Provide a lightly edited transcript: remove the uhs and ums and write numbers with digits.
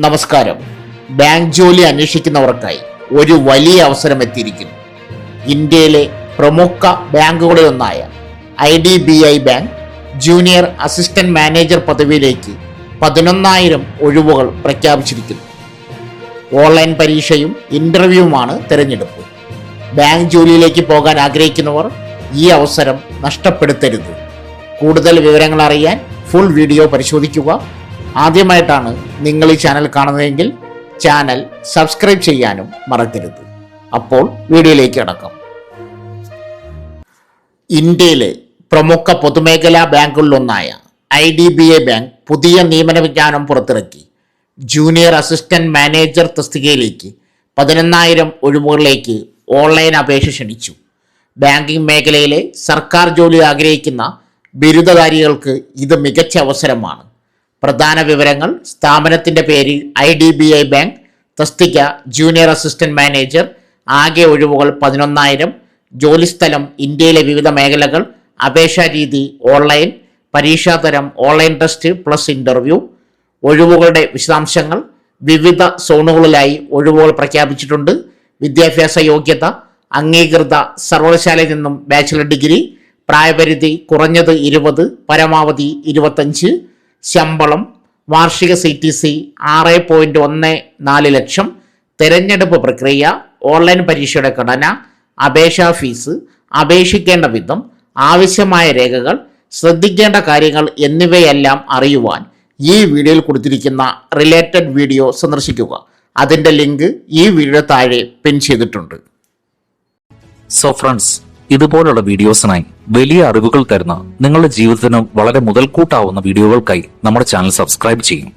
നമസ്കാരം. ബാങ്ക് ജോലി അന്വേഷിക്കുന്നവർക്കായി ഒരു വലിയ അവസരം എത്തിയിരിക്കുന്നു. ഇന്ത്യയിലെ പ്രമുഖ ബാങ്കുകളിലൊന്നായ IDBI bank junior assistant manager പദവിയിലേക്ക് 11,000 ഒഴിവുകൾ പ്രഖ്യാപിച്ചിരിക്കുന്നു. ഓൺലൈൻ പരീക്ഷയും ഇന്റർവ്യൂവുമാണ് തിരഞ്ഞെടുപ്പ്. ബാങ്ക് ജോലിയിലേക്ക് പോകാൻ ആഗ്രഹിക്കുന്നവർ ഈ അവസരം നഷ്ടപ്പെടുത്തരുത്. കൂടുതൽ വിവരങ്ങൾ അറിയാൻ ഫുൾ വീഡിയോ പരിശോധിക്കുക. ആദ്യമായിട്ടാണ് നിങ്ങൾ ഈ ചാനൽ കാണുന്നതെങ്കിൽ ചാനൽ സബ്സ്ക്രൈബ് ചെയ്യാനും മറക്കരുത്. അപ്പോൾ വീഡിയോയിലേക്ക് കടക്കാം. ഇന്ത്യയിലെ പ്രമുഖ പൊതുമേഖലാ ബാങ്കുകളിലൊന്നായ IDBI ബാങ്ക് പുതിയ നിയമന വിജ്ഞാപനം പുറത്തിറക്കി. ജൂനിയർ അസിസ്റ്റന്റ് മാനേജർ തസ്തികയിലേക്ക് 11,000 ഒഴിവുകളിലേക്ക് ഓൺലൈൻ അപേക്ഷ ക്ഷണിച്ചു. ബാങ്കിംഗ് മേഖലയിലെ സർക്കാർ ജോലി ആഗ്രഹിക്കുന്ന ബിരുദധാരികൾക്ക് ഇത് മികച്ച അവസരമാണ്. പ്രധാന വിവരങ്ങൾ: സ്ഥാപനത്തിൻ്റെ പേര് IDBI ബാങ്ക്, തസ്തിക ജൂനിയർ അസിസ്റ്റന്റ് മാനേജർ, ആകെ ഒഴിവുകൾ 11,000, ജോലിസ്ഥലം ഇന്ത്യയിലെ വിവിധ മേഖലകൾ, അപേക്ഷാ രീതി ഓൺലൈൻ, പരീക്ഷാതരം ഓൺലൈൻ ടെസ്റ്റ് പ്ലസ് ഇന്റർവ്യൂ. ഒഴിവുകളുടെ വിശദാംശങ്ങൾ: വിവിധ സോണുകളിലായി ഒഴിവുകൾ പ്രഖ്യാപിച്ചിട്ടുണ്ട്. വിദ്യാഭ്യാസ യോഗ്യത: അംഗീകൃത സർവകലാശാലയിൽ നിന്നും ബാച്ചിലർ ഡിഗ്രി. പ്രായപരിധി കുറഞ്ഞത് 20, പരമാവധി 25. ശമ്പളം: വാർഷിക CTC 6.14 ലക്ഷം. തെരഞ്ഞെടുപ്പ് പ്രക്രിയ: ഓൺലൈൻ പരീക്ഷയുടെ ഘടന, അപേക്ഷാ ഫീസ്, അപേക്ഷിക്കേണ്ട വിധം, ആവശ്യമായ രേഖകൾ, ശ്രദ്ധിക്കേണ്ട കാര്യങ്ങൾ എന്നിവയെല്ലാം അറിയുവാൻ ഈ വീഡിയോയിൽ കൊടുത്തിരിക്കുന്ന റിലേറ്റഡ് വീഡിയോ സന്ദർശിക്കുക. അതിൻ്റെ ലിങ്ക് ഈ വീഡിയോ താഴെ പിൻ ചെയ്തിട്ടുണ്ട്. സോ ഫ്രണ്ട്സ്, ഇതുപോലുള്ള വീഡിയോസിനായി വലിയ അറിവുകൾ തരുന്ന നിങ്ങളുടെ ജീവിതത്തിന് വളരെ മുതൽക്കൂട്ടാവുന്ന വീഡിയോകൾക്കായി നമ്മുടെ ചാനൽ സബ്സ്ക്രൈബ് ചെയ്യും.